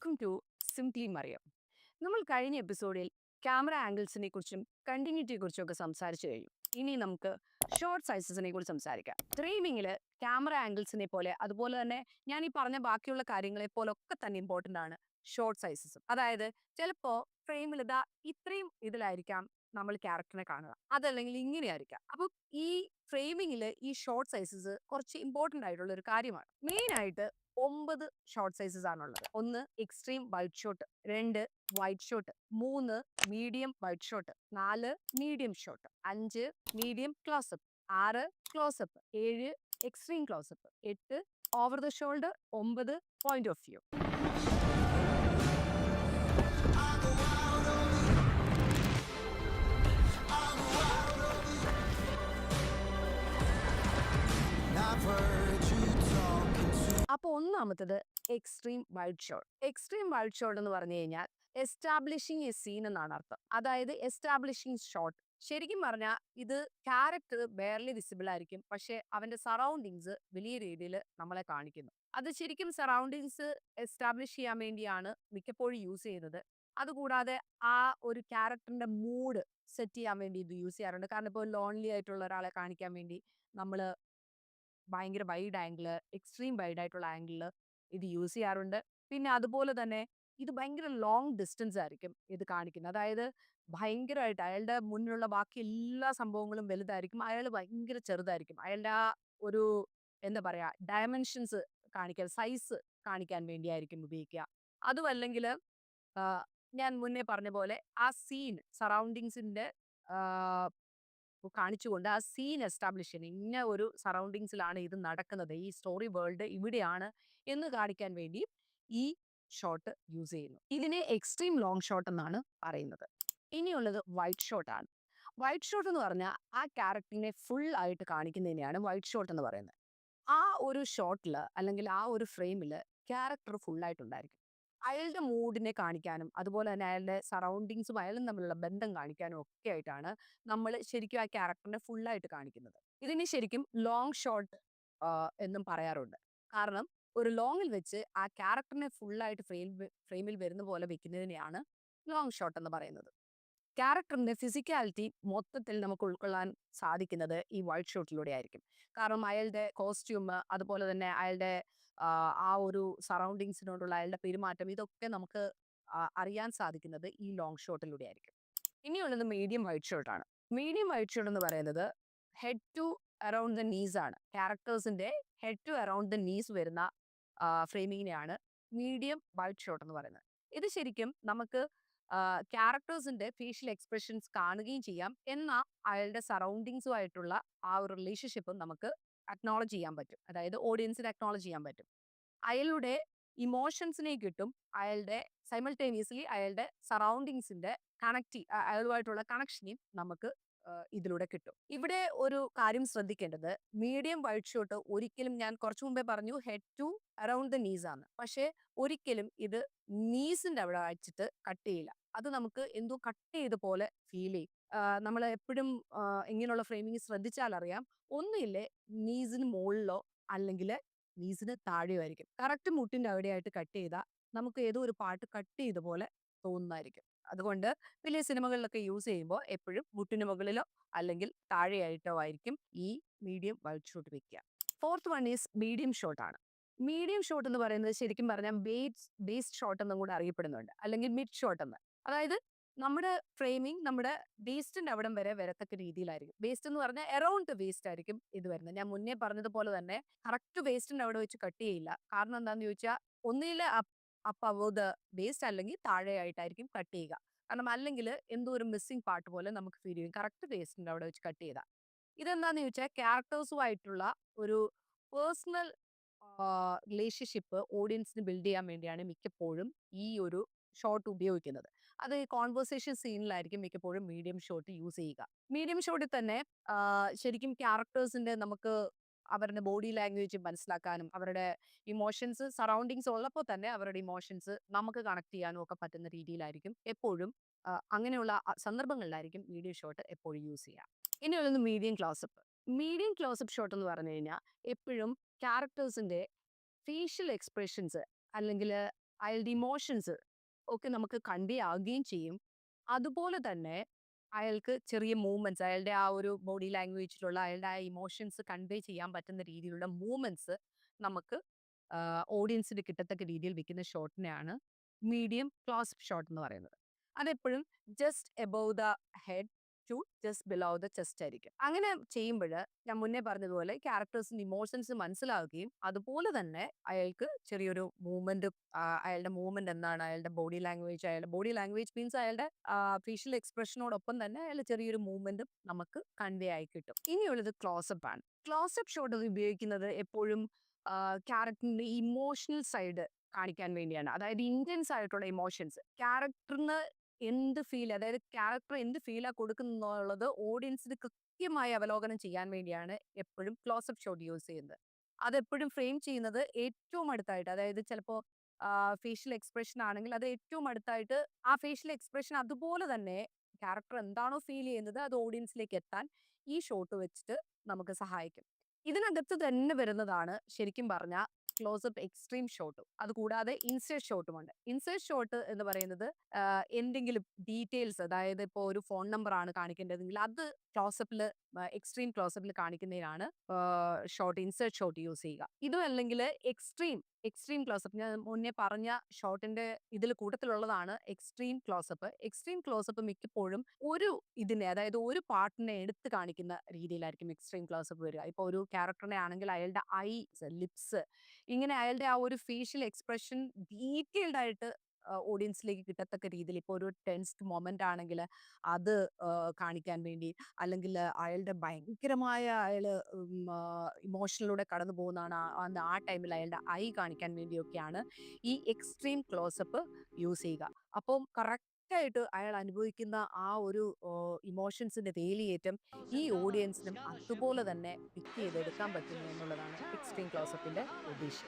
Welcome to simply Mariyam. നമ്മൾ കഴിഞ്ഞ എപ്പിസോഡിൽ ക്യാമറ ആംഗിൾസിനെ കുറിച്ചും കണ്ടിന്യൂറ്റിയെ കുറിച്ചും ഒക്കെ സംസാരിച്ചു കഴിഞ്ഞു. ഇനി നമുക്ക് ഷോർട്ട് സൈസസിനെ കുറിച്ച് സംസാരിക്കാം. സ്ട്രീമിങ്ങിൽ ക്യാമറ ആംഗിൾസിനെ പോലെ അതുപോലെ തന്നെ ഞാൻ ഈ പറഞ്ഞ ബാക്കിയുള്ള കാര്യങ്ങളെ പോലെ ഒക്കെ തന്നെ ഇമ്പോർട്ടൻ്റ് ആണ് ഷോർട്ട് സൈസസും. അതായത് ചിലപ്പോൾ ഫ്രെയിമിൽ ഇതാ ഇത്രയും ഇതിലായിരിക്കാം നമ്മൾ ക്യാരക്ടറിനെ കാണുക, അതല്ലെങ്കിൽ ഇങ്ങനെയായിരിക്കാം. അപ്പം ഈ ഫ്രെയിമിങ്ങിൽ ഈ ഷോർട്ട് സൈസസ് കുറച്ച് ഇമ്പോർട്ടൻ്റ് ആയിട്ടുള്ള ഒരു കാര്യമാണ്. മെയിൻ ആയിട്ട് 9 ഷോർട്ട് സൈസസ് ആണുള്ളത്. 1 extreme wide shot, 2 wide shot, 3 medium wide shot, 4 medium shot, 5 medium close-up, 6 close-up, 7 extreme close-up, 8 over the shoulder, 9 point of view. അപ്പോൾ ഒന്നാമത്തത് extreme wide shot. Extreme wide shot എന്ന് പറഞ്ഞു കഴിഞ്ഞാൽ എസ്റ്റാബ്ലിഷിംഗ് എ സീൻ എന്നാണ് അർത്ഥം. അതായത് establishing shot. ശരിക്കും പറഞ്ഞാൽ ഇത് ക്യാരക്ടർ ബെയർലി വിസിബിൾ ആയിരിക്കും, പക്ഷെ അവന്റെ സറൗണ്ടിങ്സ് വലിയ രീതിയിൽ നമ്മളെ കാണിക്കുന്നു. അത് ശരിക്കും സറൗണ്ടിങ്സ് എസ്റ്റാബ്ലിഷ് ചെയ്യാൻ വേണ്ടിയാണ് മിക്കപ്പോഴും യൂസ് ചെയ്യുന്നത്. അതുകൂടാതെ ആ ഒരു ക്യാരക്ടറിന്റെ മൂഡ് സെറ്റ് ചെയ്യാൻ വേണ്ടി ഇത് യൂസ് ചെയ്യാറുണ്ട്. കാരണം ഇപ്പോൾ ലോൺലി ആയിട്ടുള്ള ഒരാളെ കാണിക്കാൻ വേണ്ടി നമ്മൾ ഭയങ്കര വൈഡ് ആംഗിള്, എക്സ്ട്രീം വൈഡ് ആയിട്ടുള്ള ആംഗിളില് ഇത് യൂസ് ചെയ്യാറുണ്ട്. പിന്നെ അതുപോലെ തന്നെ ഇത് ഭയങ്കര ലോങ് ഡിസ്റ്റൻസ് ആയിരിക്കും ഇത് കാണിക്കുന്നത്. അതായത് ഭയങ്കരമായിട്ട് അയാളുടെ മുന്നിലുള്ള ബാക്കി എല്ലാ സംഭവങ്ങളും വലുതായിരിക്കും. അയാൾ ഭയങ്കര ചെറുതായിരിക്കും. അയാളുടെ ആ ഒരു എന്താ പറയാ ഡയമെൻഷൻസ് കാണിക്കാൻ, സൈസ് കാണിക്കാൻ വേണ്ടിയായിരിക്കും ഉപയോഗിക്കുക. അതുമല്ലെങ്കിൽ ഞാൻ മുന്നേ പറഞ്ഞ പോലെ ആ സീൻ സറൗണ്ടിങ്സിന്റെ കാണിച്ചുകൊണ്ട് ആ സീൻ എസ്റ്റാബ്ലിഷ് ചെയ്യുന്നത്, ഇന്ന ഒരു സറൗണ്ടിങ്സിലാണ് ഇത് നടക്കുന്നത്, ഈ സ്റ്റോറി വേൾഡ് ഇവിടെയാണ് എന്ന് കാണിക്കാൻ വേണ്ടി ഈ ഷോട്ട് യൂസ് ചെയ്യുന്നു. ഇതിനെ എക്സ്ട്രീം ലോങ് ഷോട്ട് എന്നാണ് പറയുന്നത്. ഇനിയുള്ളത് വൈഡ് ഷോട്ട് ആണ്. വൈഡ് ഷോട്ട് എന്ന് പറഞ്ഞാൽ ആ ക്യാരക്ടറിനെ ഫുൾ ആയിട്ട് കാണിക്കുന്നതിനെയാണ് വൈഡ് ഷോട്ട് എന്ന് പറയുന്നത്. ആ ഒരു ഷോട്ടിൽ അല്ലെങ്കിൽ ആ ഒരു ഫ്രെയിമിൽ ക്യാരക്ടർ ഫുൾ ആയിട്ടുണ്ടായിരിക്കും. അയാളുടെ മൂഡിനെ കാണിക്കാനും അതുപോലെ തന്നെ അയാളുടെ സറൗണ്ടിങ്സും അയാളും തമ്മിലുള്ള ബന്ധം കാണിക്കാനും ഒക്കെ ആയിട്ടാണ് നമ്മൾ ശരിക്കും ആ ക്യാരക്ടറിനെ ഫുള്ളായിട്ട് കാണിക്കുന്നത്. ഇതിന് ശരിക്കും ലോങ് ഷോട്ട് എന്നും പറയാറുണ്ട്. കാരണം ഒരു ലോങ്ങിൽ വെച്ച് ആ ക്യാരക്ടറിനെ ഫുള്ളായിട്ട് ഫ്രെയിമിൽ വരുന്ന പോലെ വെക്കുന്നതിനെയാണ് ലോങ് ഷോട്ട് എന്ന് പറയുന്നത്. ക്യാരക്ടറിന്റെ ഫിസിക്കാലിറ്റി മൊത്തത്തിൽ നമുക്ക് ഉൾക്കൊള്ളാൻ സാധിക്കുന്നത് ഈ വൈഡ് ഷോട്ടിലൂടെ ആയിരിക്കും. കാരണം അയാളുടെ കോസ്റ്റ്യൂം അതുപോലെ തന്നെ അയാളുടെ ആ ഒരു സറൗണ്ടിങ്സിനോടുള്ള അയാളുടെ പെരുമാറ്റം ഇതൊക്കെ നമുക്ക് അറിയാൻ സാധിക്കുന്നത് ഈ ലോങ് ഷോട്ടിലൂടെ ആയിരിക്കും. ഇനിയുള്ളത് മീഡിയം വൈഡ് ഷോട്ട് ആണ്. മീഡിയം വൈഡ് ഷോട്ട് എന്ന് പറയുന്നത് head to around the knees ആണ്. ക്യാരക്ടേഴ്സിന്റെ head to around the knees വരുന്ന ഫ്രെയിമിങ്ങിനെയാണ് മീഡിയം വൈഡ് ഷോട്ട് എന്ന് പറയുന്നത്. ഇത് ശരിക്കും നമുക്ക് ക്യാരക്ടേഴ്സിന്റെ ഫേഷ്യൽ എക്സ്പ്രഷൻസ് കാണുകയും ചെയ്യാം, എന്നാൽ അയാളുടെ സറൗണ്ടിങ്സുമായിട്ടുള്ള ആ ഒരു റിലേഷൻഷിപ്പ് നമുക്ക് അക്നോളജ് ചെയ്യാൻ പറ്റും. അതായത് ഓഡിയൻസിന് അക്നോളജ് ചെയ്യാൻ പറ്റും. അയാളുടെ ഇമോഷൻസിനെ കിട്ടും, അയാളുടെ സൈമൾട്ടേനിയസ്ലി അയാളുടെ സറൗണ്ടിങ്സിന്റെ അയാളുമായിട്ടുള്ള കണക്ഷനെയും നമുക്ക് ഇതിലൂടെ കിട്ടും. ഇവിടെ ഒരു കാര്യം ശ്രദ്ധിക്കേണ്ടത്, മീഡിയം വൈഡ് ഷോട്ട് ഒരിക്കലും, ഞാൻ കുറച്ചു മുമ്പേ പറഞ്ഞു head to around the knees ആണ്, പക്ഷെ ഒരിക്കലും ഇത് നീസിന്റെ അവിടെ വെച്ചിട്ട് കട്ട് ചെയ്യില്ല. അത് നമുക്ക് എന്തോ കട്ട് ചെയ്ത പോലെ ഫീൽ ചെയ്യും. നമ്മൾ എപ്പോഴും ഇങ്ങനെയുള്ള ഫ്രെയിമിങ് ശ്രദ്ധിച്ചാൽ അറിയാം, ഒന്നുമില്ലേ നീസിന് മുകളിലോ അല്ലെങ്കിൽ നീസിന് താഴെയോ ആയിരിക്കും. കറക്റ്റ് മുട്ടിന്റെ അവിടെയായിട്ട് കട്ട് ചെയ്താൽ നമുക്ക് ഏതോ ഒരു പാട്ട് കട്ട് ചെയ്ത പോലെ തോന്നുന്നതായിരിക്കും. അതുകൊണ്ട് വലിയ സിനിമകളിലൊക്കെ യൂസ് ചെയ്യുമ്പോൾ എപ്പോഴും മുട്ടിന് മുകളിലോ അല്ലെങ്കിൽ താഴെയായിട്ടോ ആയിരിക്കും ഈ മീഡിയം വൈഡ് ഷോട്ട് വെക്കുക. Fourth one is medium shot ആണ്. മീഡിയം ഷോട്ട് എന്ന് പറയുന്നത് ശരിക്കും പറഞ്ഞാൽ ബേസ്ഡ് ഷോട്ട് എന്നും കൂടെ അറിയപ്പെടുന്നുണ്ട്, അല്ലെങ്കിൽ മിഡ് ഷോട്ട് എന്ന്. അതായത് നമ്മുടെ ഫ്രെയിമിങ് നമ്മുടെ വേസ്റ്റിന്റെ അവിടം വരെ വരത്തക്ക രീതിയിലായിരിക്കും. വേസ്റ്റ് എന്ന് പറഞ്ഞാൽ അറൌണ്ട് വേസ്റ്റ് ആയിരിക്കും ഇത് വരുന്നത്. ഞാൻ മുന്നേ പറഞ്ഞതുപോലെ തന്നെ കറക്റ്റ് വേസ്റ്റിന്റെ അവിടെ വെച്ച് കട്ട് ചെയ്യില്ല. കാരണം എന്താണെന്ന് ചോദിച്ചാൽ ഒന്നിൽ അപ്പ് അബവ് ദ വേസ്റ്റ് അല്ലെങ്കിൽ താഴെയായിട്ടായിരിക്കും കട്ട് ചെയ്യുക. കാരണം അല്ലെങ്കിൽ എന്തോ ഒരു മിസ്സിംഗ് പാർട്ട് പോലെ നമുക്ക് ഫീൽ ചെയ്യും കറക്റ്റ് വേസ്റ്റിന്റെ അവിടെ വെച്ച് കട്ട് ചെയ്താൽ. ഇതെന്താന്ന് ചോദിച്ചാൽ ക്യാരക്ടേഴ്സുമായിട്ടുള്ള ഒരു പേഴ്സണൽ റിലേഷൻഷിപ്പ് ഓഡിയൻസിന് ബിൽഡ് ചെയ്യാൻ വേണ്ടിയാണ് മിക്കപ്പോഴും ഈ ഒരു ഷോട്ട് ഉപയോഗിക്കുന്നത്. അത് കോൺവെർസേഷൻ സീനിലായിരിക്കും മിക്കപ്പോഴും മീഡിയം ഷോട്ട് യൂസ് ചെയ്യുക. മീഡിയം ഷോട്ടിൽ തന്നെ ശരിക്കും ക്യാരക്ടേഴ്സിന്റെ നമുക്ക് അവരുടെ ബോഡി ലാംഗ്വേജ് മനസ്സിലാക്കാനും അവരുടെ ഇമോഷൻസ് സറൗണ്ടിങ്സ് ഉള്ളപ്പോൾ തന്നെ അവരുടെ ഇമോഷൻസ് നമുക്ക് കണക്ട് ചെയ്യാനും ഒക്കെ പറ്റുന്ന രീതിയിലായിരിക്കും എപ്പോഴും അങ്ങനെയുള്ള സന്ദർഭങ്ങളിലായിരിക്കും മീഡിയം ഷോട്ട് എപ്പോഴും യൂസ് ചെയ്യുക. ഇനിയുള്ളത് medium close-up. Medium close-up shot എന്ന് പറഞ്ഞു കഴിഞ്ഞാൽ എപ്പോഴും ക്യാരക്ടേഴ്സിന്റെ ഫേഷ്യൽ എക്സ്പ്രഷൻസ് അല്ലെങ്കിൽ അയാളുടെ ഇമോഷൻസ് ഒക്കെ നമുക്ക് കൺവേ ആകുകയും ചെയ്യും. അതുപോലെ തന്നെ അയാൾക്ക് ചെറിയ മൂവ്മെന്റ്സ്, അയാളുടെ ആ ഒരു ബോഡി ലാംഗ്വേജിലുള്ള അയാളുടെ ആ ഇമോഷൻസ് കൺവേ ചെയ്യാൻ പറ്റുന്ന രീതിയിലുള്ള മൂവ്മെന്റ്സ് നമുക്ക് ഓഡിയൻസിന് കിട്ടത്തക്ക രീതിയിൽ വെക്കുന്ന ഷോട്ടിനെയാണ് മീഡിയം ക്ലോസ്അപ്പ് ഷോട്ട് എന്ന് പറയുന്നത്. അതെപ്പോഴും just above the head to just below the chest ആയിരിക്കും. അങ്ങനെ ചെയ്യുമ്പോൾ ഞാൻ മുന്നേ പറഞ്ഞതുപോലെ ക്യാരക്ടേഴ്സിന്റെ ഇമോഷൻസ് മനസ്സിലാവുകയും അതുപോലെ തന്നെ അയാൾക്ക് ചെറിയൊരു മൂവ്മെന്റ്, അയാളുടെ മൂവ്മെന്റ് എന്താണ്, അയാളുടെ ബോഡി ലാംഗ്വേജ് മീൻസ് അയാളുടെ ഫേഷ്യൽ എക്സ്പ്രഷനോടൊപ്പം തന്നെ അയാളുടെ ചെറിയൊരു മൂവ്മെന്റും നമുക്ക് കൺവേ ആയി കിട്ടും. ഇനിയുള്ളത് ക്ലോസപ്പ് ആണ്. ക്ലോസപ്പ് ഷോട്ട് ഉപയോഗിക്കുന്നത് എപ്പോഴും ക്യാരക്ടറിന്റെ ഇമോഷണൽ സൈഡ് കാണിക്കാൻ വേണ്ടിയാണ്. അതായത് ഇന്റൻസ് ആയിട്ടുള്ള ഇമോഷൻസ് ക്യാരക്ടറിന് എന്ത് ഫീൽ, അതായത് ക്യാരക്ടർ എന്ത് ഫീലാ കൊടുക്കുന്നുള്ളത് ഓഡിയൻസിന് കൃത്യമായി അവലോകനം ചെയ്യാൻ വേണ്ടിയാണ് എപ്പോഴും ക്ലോസപ്പ് ഷോട്ട് യൂസ് ചെയ്യുന്നത്. അതെപ്പോഴും ഫ്രെയിം ചെയ്യുന്നത് ഏറ്റവും അടുത്തായിട്ട്, അതായത് ചിലപ്പോൾ ഫേഷ്യൽ എക്സ്പ്രഷൻ ആണെങ്കിൽ അത് ഏറ്റവും അടുത്തായിട്ട് ആ ഫേഷ്യൽ എക്സ്പ്രഷൻ അതുപോലെ തന്നെ ക്യാരക്ടർ എന്താണോ ഫീൽ ചെയ്യുന്നത് അത് ഓഡിയൻസിലേക്ക് എത്താൻ ഈ ഷോട്ട് വെച്ചിട്ട് നമുക്ക് സഹായിക്കും. ഇതിനകത്ത് തന്നെ വരുന്നതാണ് ശരിക്കും പറഞ്ഞാൽ ക്ലോസപ്പ് എക്സ്ട്രീം ഷോട്ടും. അതുകൂടാതെ ഇൻസേർട്ട് ഷോട്ടുമുണ്ട്. ഇൻസേർട്ട് ഷോട്ട് എന്ന് പറയുന്നത് എന്തെങ്കിലും ഡീറ്റെയിൽസ്, അതായത് ഇപ്പോൾ ഒരു ഫോൺ നമ്പർ ആണ് കാണിക്കേണ്ടതെങ്കിൽ അത് ക്ലോസപ്പിൽ, എക്സ്ട്രീം ക്ലോസപ്പിൽ കാണിക്കുന്നതിനാണ് ഇൻസേർട്ട് ഷോട്ട് യൂസ് ചെയ്യുക. ഇതും അല്ലെങ്കിൽ എക്സ്ട്രീം എക്സ്ട്രീം ക്ലോസപ്പ്, ഞാൻ മുന്നേ പറഞ്ഞ ഷോട്ടിന്റെ ഇതിൽ കൂട്ടത്തിലുള്ളതാണ് എക്സ്ട്രീം ക്ലോസപ്പ്. എക്സ്ട്രീം ക്ലോസപ്പ് മിക്കപ്പോഴും ഒരു ഇതിനെ, അതായത് ഒരു പാർട്ടിനെ എടുത്ത് കാണിക്കുന്ന രീതിയിലായിരിക്കും എക്സ്ട്രീം ക്ലോസപ്പ് വരിക. ഇപ്പോൾ ഒരു ക്യാരക്ടറിനെ ആണെങ്കിൽ അയാളുടെ ഐസ്, ലിപ്സ്, ഇങ്ങനെ അയാളുടെ ആ ഒരു ഫേഷ്യൽ എക്സ്പ്രഷൻ ഡീറ്റെയിൽഡ് ആയിട്ട് ഓഡിയൻസിലേക്ക് കിട്ടത്തക്ക രീതിയിൽ, ഇപ്പോൾ ഒരു ടെൻസ്ഡ് മൊമെന്റ് ആണെങ്കിൽ അത് കാണിക്കാൻ വേണ്ടി, അല്ലെങ്കിൽ അയാളുടെ ഭയങ്കരമായ ഇമോഷനിലൂടെ കടന്നു പോകുന്നതാണ് ആ ടൈമിൽ അയാളുടെ ഐ കാണിക്കാൻ വേണ്ടിയൊക്കെയാണ് ഈ എക്സ്ട്രീം ക്ലോസപ്പ് യൂസ് ചെയ്യുക. അപ്പം കറക്റ്റായിട്ട് അയാൾ അനുഭവിക്കുന്ന ആ ഒരു ഇമോഷൻസിന്റെ വേലിയേറ്റം ഈ ഓഡിയൻസിനും അതുപോലെ തന്നെ പിക്ക് ചെയ്തെടുക്കാൻ പറ്റുന്നു എന്നുള്ളതാണ് എക്സ്ട്രീം ക്ലോസപ്പിന്റെ ഉദ്ദേശം.